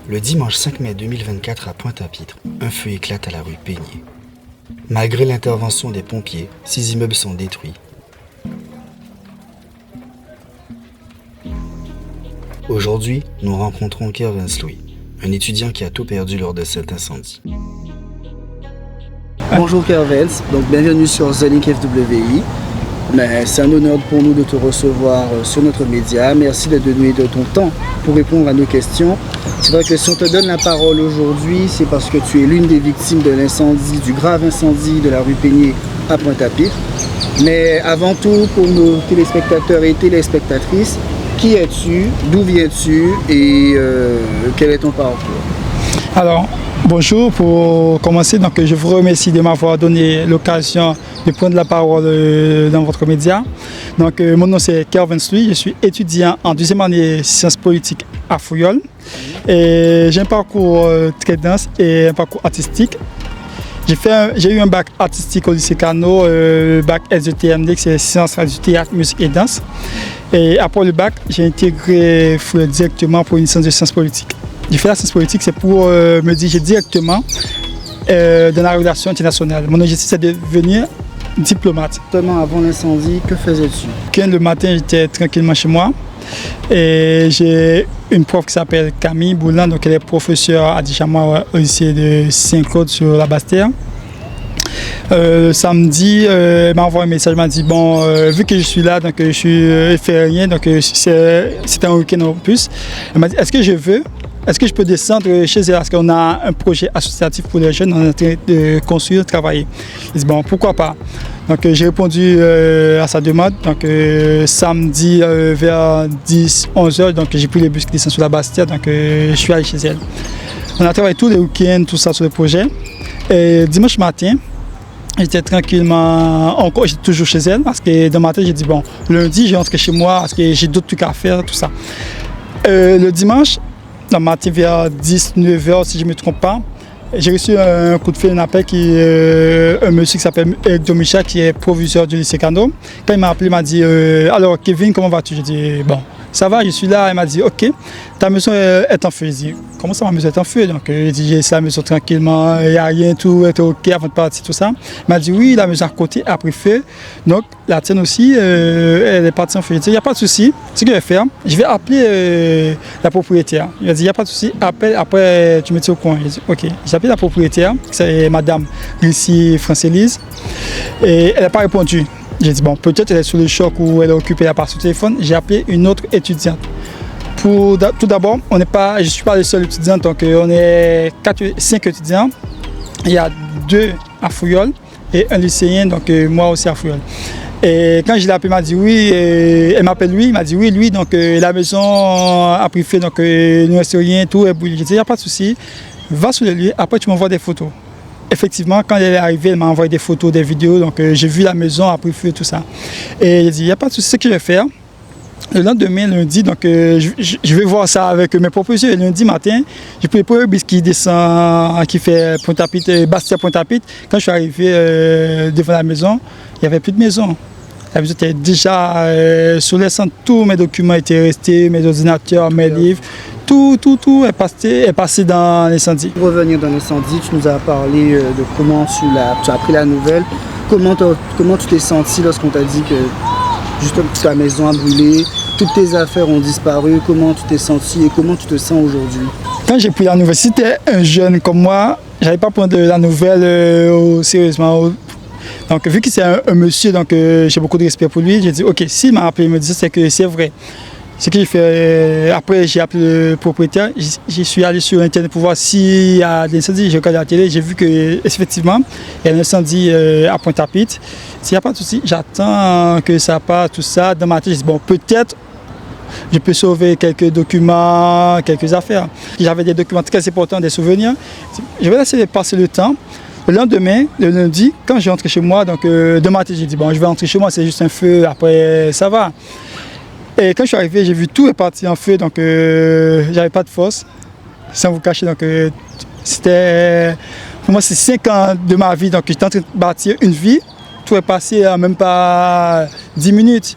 Le dimanche 5 mai 2024 à Pointe-à-Pitre, un feu éclate à la rue Peigné. Malgré l'intervention des pompiers, 6 immeubles sont détruits. Aujourd'hui, nous rencontrons Kervins Louis, un étudiant qui a tout perdu lors de cet incendie. Bonjour Kervins, donc bienvenue sur The Link FWI. C'est un honneur pour nous de te recevoir sur notre média. Merci de donner de ton temps pour répondre à nos questions. C'est vrai que si on te donne la parole aujourd'hui, c'est parce que tu es l'une des victimes de l'incendie, du grave incendie de la rue Peigné à Pointe-à-Pitre. Mais avant tout, pour nos téléspectateurs et téléspectatrices, qui es-tu, d'où viens-tu et quel est ton parcours? Alors, bonjour, pour commencer, donc, je vous remercie de m'avoir donné l'occasion de prendre la parole dans votre média. Donc, mon nom c'est Kervins Louis, je suis étudiant en deuxième année sciences politiques à Fouillol. Et j'ai un parcours très dense et un parcours artistique. J'ai eu un bac artistique au lycée Cano, bac SETMD, c'est sciences du théâtre, musique et danse. Et après le bac, j'ai intégré directement pour une licence de sciences politiques. J'ai fait la science politique, c'est pour me diriger directement dans la relation internationale. Mon objectif, c'est de devenir diplomate. Seulement avant l'incendie, que faisais-tu? Le matin, j'étais tranquillement chez moi. Et j'ai une prof qui s'appelle Camille Boulan, donc elle est professeure à Dichamar au lycée de Saint-Claude sur la Basse-Terre. Samedi, elle m'a envoyé un message, elle m'a dit bon, vu que je suis là, donc je fais rien, donc c'était un week-end en plus. Elle m'a dit est-ce que je peux descendre chez elle parce qu'on a un projet associatif pour les jeunes, on est en train de construire, de travailler. Je dis bon, pourquoi pas. Donc j'ai répondu à sa demande. Donc samedi vers 10-11 heures, donc j'ai pris les bus qui descendent sur la Basse-Terre, donc je suis allé chez elle. On a travaillé tous les week-ends, tout ça sur le projet. Et dimanche matin, j'étais tranquillement, encore j'étais toujours chez elle parce que dans le matin j'ai dit bon, lundi je rentre chez moi parce que j'ai d'autres trucs à faire, tout ça. Le dimanche, dans le matin vers 19 heures si je ne me trompe pas, j'ai reçu un coup de fil, un appel un monsieur qui s'appelle Eric Domicha qui est proviseur du lycée Cano. Quand il m'a appelé, il m'a dit alors Kevin, comment vas-tu? J'ai dit bon, ça va, je suis là. Il m'a dit ok, ta maison est en feu. J'ai dit comment ça, ma maison est en feu? Donc j'ai dit j'ai laissé la maison tranquillement, il n'y a rien, tout était ok avant de partir, tout ça. Il m'a dit oui, la maison à côté a pris feu, donc la tienne aussi, elle est partie en feu. J'ai dit il n'y a pas de souci, ce que je vais faire, je vais appeler la propriétaire. Il m'a dit il n'y a pas de souci, appelle, après tu me tiens au courant. J'ai dit ok, j'ai appelé la propriétaire, c'est madame Lucie Francélise, et elle n'a pas répondu. J'ai dit bon, peut-être elle est sous le choc ou elle est occupée, elle n'a pas son téléphone. J'ai appelé une autre étudiante. Tout d'abord, je ne suis pas le seul étudiant, donc on est 5 étudiants. Il y a 2 à Fouillol et un lycéen, donc moi aussi à Fouillol. Et quand je l'ai appelé, elle m'a dit oui, elle m'appelle lui, il m'a dit oui, lui, donc la maison a pris feu, donc il ne reste rien, tout est brûlé. J'ai dit il n'y a pas de souci, va sur le lieu, après tu m'envoies des photos. Effectivement, quand elle est arrivée, elle m'a envoyé des photos, des vidéos, donc j'ai vu la maison a pris feu, tout ça. Et j'ai dit il n'y a pas de souci, ce que je vais faire. Le lendemain, lundi, donc je vais voir ça avec mes propositions. Et lundi matin, j'ai pris le premier bus qui descend, qui fait Pointe-à-Pitre, Basse-Terre Pointe-à-Pitre. Quand je suis arrivé devant la maison, il n'y avait plus de maison. La maison était déjà sur les centres, tous mes documents étaient restés, mes ordinateurs, mes livres. Tout est passé dans l'incendie. Pour revenir dans l'incendie, tu nous as parlé de comment tu as appris la nouvelle. Comment tu t'es senti lorsqu'on t'a dit que justement ta maison a brûlé, toutes tes affaires ont disparu? Comment tu t'es senti et comment tu te sens aujourd'hui? Quand j'ai pris la nouvelle, si c'était un jeune comme moi, je n'allais pas prendre la nouvelle sérieusement. Donc vu que c'est un monsieur, donc j'ai beaucoup de respect pour lui, j'ai dit ok, s'il m'a appelé, il me dit c'est que c'est vrai. Ce que j'ai fait, après j'ai appelé le propriétaire, je suis allé sur internet pour voir s'il y a des incendies, j'ai regardé la télé, j'ai vu qu'effectivement il y a un incendie à Pointe-à-Pitre. S'il n'y a pas de souci, j'attends que ça parte, tout ça. Dans ma tête, je dis bon, peut-être je peux sauver quelques documents, quelques affaires. J'avais des documents très importants, des souvenirs. Je vais laisser passer le temps. Le lendemain, le lundi, quand je rentre chez moi, donc de ma tête, j'ai dit bon, je vais rentrer chez moi, c'est juste un feu, après ça va. Et quand je suis arrivé, j'ai vu tout est parti en feu, donc j'avais pas de force, sans vous cacher. Donc c'était, pour moi, c'est 5 ans de ma vie, donc j'étais en train de bâtir une vie. Tout est passé en même pas 10 minutes.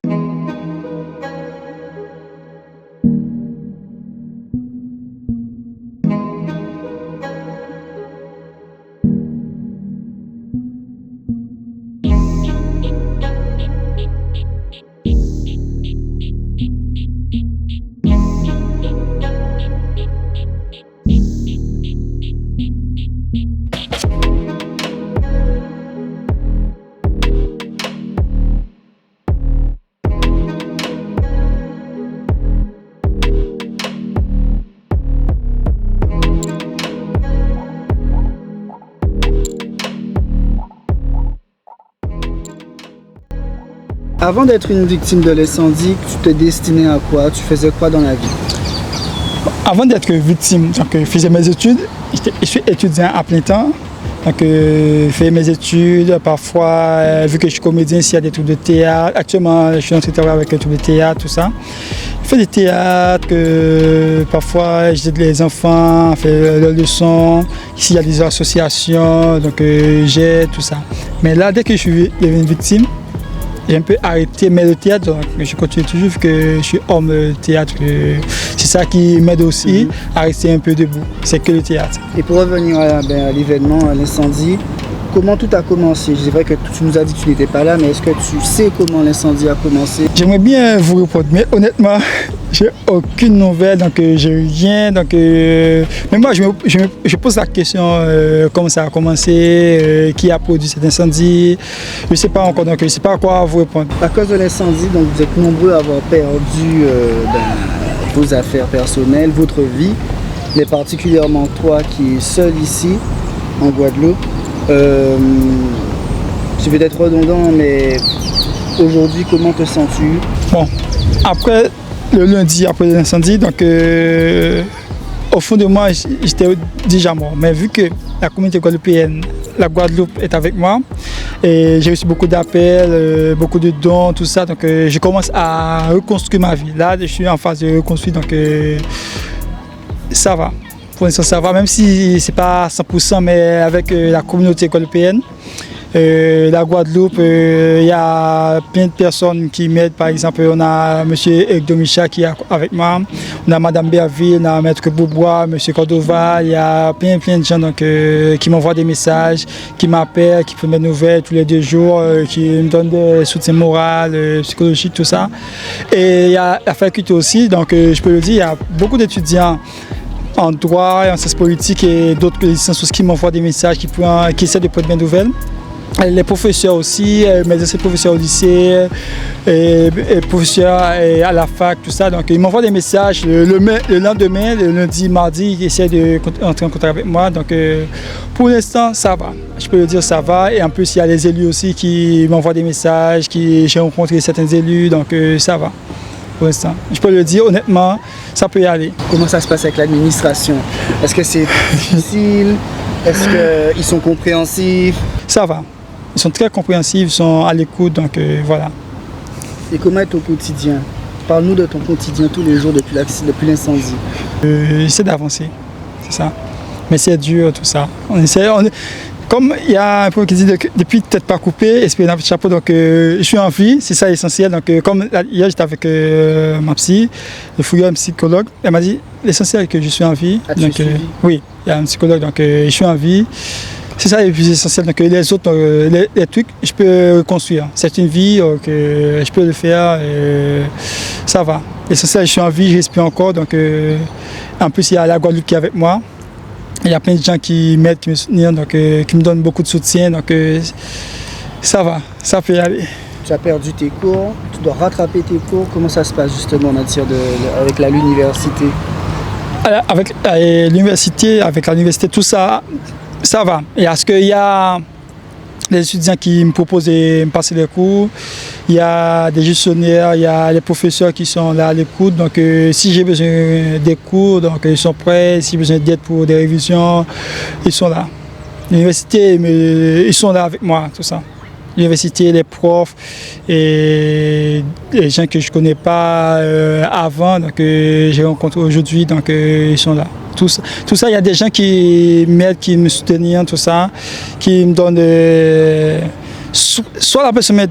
Avant d'être une victime de l'incendie, tu te destinais à quoi? Tu faisais quoi dans la vie? Avant d'être victime, donc, je faisais mes études. Je suis étudiant à plein temps. Donc, je fais mes études. Parfois, vu que je suis comédien, s'il y a des trucs de théâtre. Actuellement, je suis en train de travailler avec un truc de théâtre, tout ça. Je fais des théâtres, parfois j'aide les enfants à faire leurs leçons. Ici, il y a des associations, donc j'aide, tout ça. Mais là, dès que je suis devenu victime, j'ai un peu arrêté, mais le théâtre, donc, je continue toujours vu que je suis homme théâtre. C'est ça qui m'aide aussi à rester un peu debout. C'est que le théâtre. Et pour revenir à l'événement, à l'incendie, comment tout a commencé? C'est vrai que tu nous as dit que tu n'étais pas là, mais est-ce que tu sais comment l'incendie a commencé? J'aimerais bien vous répondre, mais honnêtement, j'ai aucune nouvelle, donc j'ai rien. Donc, mais moi, je pose la question comment ça a commencé, qui a produit cet incendie. Je ne sais pas encore, donc je ne sais pas à quoi vous répondre. À cause de l'incendie, donc vous êtes nombreux à avoir perdu vos affaires personnelles, votre vie, mais particulièrement toi qui es seul ici, en Guadeloupe. Je vais être redondant, mais aujourd'hui, comment te sens-tu? Bon, après le lundi, après l'incendie, donc au fond de moi, j'étais déjà mort. Mais vu que la communauté guadeloupéenne, la Guadeloupe est avec moi, et j'ai reçu beaucoup d'appels, beaucoup de dons, tout ça, donc je commence à reconstruire ma vie. Là, je suis en phase de reconstruire, donc ça va. Pour l'instant, ça va, même si ce n'est pas à 100%, mais avec la communauté guadeloupéenne, la Guadeloupe, il y a plein de personnes qui m'aident. Par exemple, on a M. Ekdomicha qui est avec moi, on a Mme Berville, on a Maître Boubois, M. Cordova, il y a plein de gens donc, qui m'envoient des messages, qui m'appellent, qui font des nouvelles tous les 2 jours, qui me donnent des soutiens moraux, psychologiques, tout ça. Et il y a la faculté aussi, donc je peux le dire, il y a beaucoup d'étudiants en droit et en sciences politiques et d'autres licences qui m'envoient des messages, qui essaient de prendre des nouvelles. Les professeurs aussi, mes anciens professeurs au lycée, et professeurs à la fac, tout ça. Donc ils m'envoient des messages le lendemain, le lundi, mardi, ils essaient d'entrer en contact avec moi. Donc pour l'instant, ça va. Je peux le dire, ça va. Et en plus, il y a les élus aussi qui m'envoient des messages, j'ai rencontré certains élus, donc ça va. Pour l'instant. Je peux le dire honnêtement, ça peut y aller. Comment ça se passe avec l'administration? Est-ce que c'est difficile? Est-ce qu'ils sont compréhensifs? Ça va. Ils sont très compréhensifs, ils sont à l'écoute, donc voilà. Et comment est ton quotidien? Parle-nous de ton quotidien tous les jours depuis l'incendie. J'essaie d'avancer, c'est ça. Mais c'est dur, tout ça. Comme il y a un peu qui dit depuis tête pas coupée, espérer dans le chapeau, donc je suis en vie, c'est ça l'essentiel. Donc comme hier j'étais avec ma psy, le fouilleur, un psychologue, elle m'a dit l'essentiel est que je suis en vie. Donc, oui, il y a un psychologue, donc je suis en vie. C'est ça le plus essentiel. Donc les autres, les trucs, je peux reconstruire. C'est une vie, je peux le faire, ça va. L'essentiel, je suis en vie, je respire encore. Donc en plus il y a la Guadeloupe qui est avec moi. Il y a plein de gens qui m'aident, qui me soutiennent, donc, qui me donnent beaucoup de soutien. Donc ça va, ça peut y aller. Tu as perdu tes cours, tu dois rattraper tes cours. Comment ça se passe justement en matière avec l'université? Avec l'université, tout ça, ça va. Parce qu'il y a des étudiants qui me proposent de me passer les cours. Il y a des gestionnaires, il y a les professeurs qui sont là à l'écoute. Donc si j'ai besoin des cours, donc ils sont prêts. Si j'ai besoin d'aide pour des révisions, ils sont là. L'université, ils sont là avec moi, tout ça. L'université, les profs et les gens que je ne connais pas avant, donc j'ai rencontré aujourd'hui, donc ils sont là. Tout ça, il y a des gens qui m'aident, qui me soutiennent, tout ça, qui me donnent soit la personne m'aide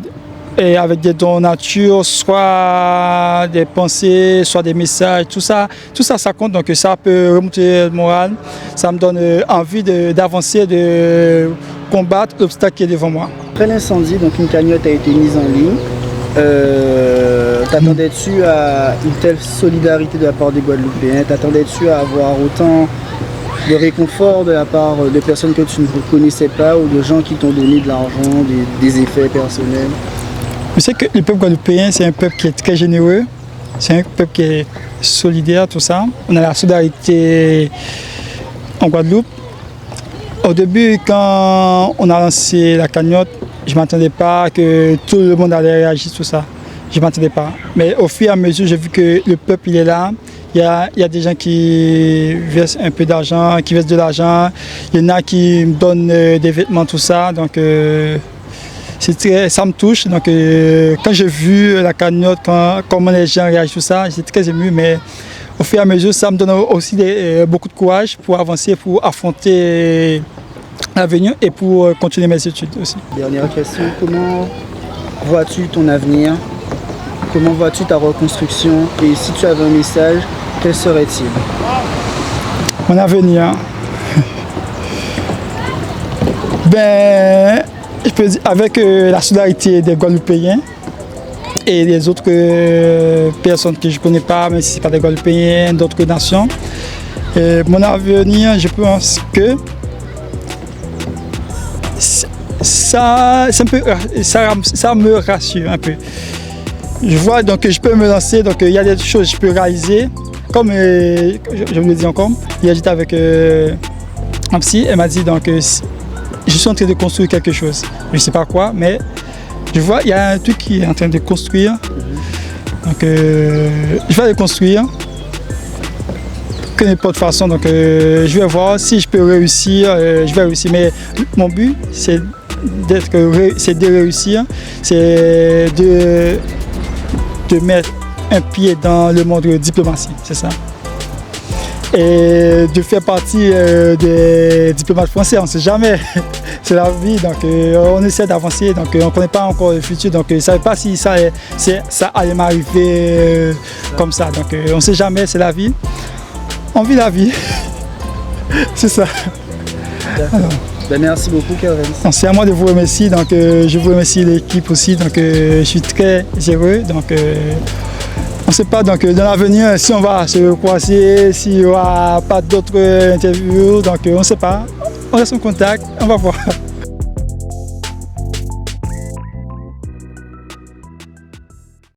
avec des dons nature, soit des pensées, soit des messages, tout ça, ça compte, donc ça peut remonter le moral, ça me donne envie d'avancer, de combattre l'obstacle qui est devant moi. Après l'incendie, donc une cagnotte a été mise en ligne. T'attendais-tu à une telle solidarité de la part des Guadeloupéens? T'attendais-tu à avoir autant de réconfort de la part de personnes que tu ne connaissais pas ou de gens qui t'ont donné de l'argent, des effets personnels? Je sais que le peuple guadeloupéen, c'est un peuple qui est très généreux, c'est un peuple qui est solidaire, tout ça. On a la solidarité en Guadeloupe. Au début, quand on a lancé la cagnotte, je ne m'attendais pas que tout le monde allait réagir sur ça. Je ne m'attendais pas. Mais au fur et à mesure, j'ai vu que le peuple il est là. Il y a des gens qui versent un peu d'argent, qui versent de l'argent. Il y en a qui me donnent des vêtements, tout ça. Donc, ça me touche. Donc, quand j'ai vu la cagnotte, comment les gens réagissent, tout ça, j'étais très ému. Mais au fur et à mesure, ça me donne aussi beaucoup de courage pour avancer, pour affronter l'avenir et pour continuer mes études aussi. Dernière question, comment vois-tu ton avenir? Comment vois-tu ta reconstruction? Et si tu avais un message, quel serait-il? Mon avenir. Ben, je peux dire, avec la solidarité des Guadeloupéens et des autres personnes que je ne connais pas, même si ce n'est pas des Guadeloupéens, d'autres nations. Mon avenir, je pense que ça me rassure un peu. Je vois donc que je peux me lancer, donc il y a des choses que je peux réaliser. Comme je me le dis encore, hier j'étais avec un psy, elle m'a dit donc je suis en train de construire quelque chose. Je ne sais pas quoi, mais je vois il y a un truc qui est en train de construire. Donc je vais le construire. Que n'importe façon, donc je vais voir si je peux réussir, je vais réussir. Mais mon but c'est de réussir, c'est de mettre un pied dans le monde de la diplomatie, c'est ça. Et de faire partie des diplomates français, on ne sait jamais, c'est la vie, donc on essaie d'avancer, donc on ne connaît pas encore le futur, donc on ne savait pas si ça allait m'arriver comme ça, donc on ne sait jamais, c'est la vie. On vit la vie, c'est ça. Ben, merci beaucoup, Kelvin. C'est à moi de vous remercier, donc je vous remercie l'équipe aussi, donc je suis très heureux. Donc on ne sait pas donc dans l'avenir si on va se croiser, s'il n'y aura pas d'autres interviews, donc on ne sait pas. On reste en contact, on va voir.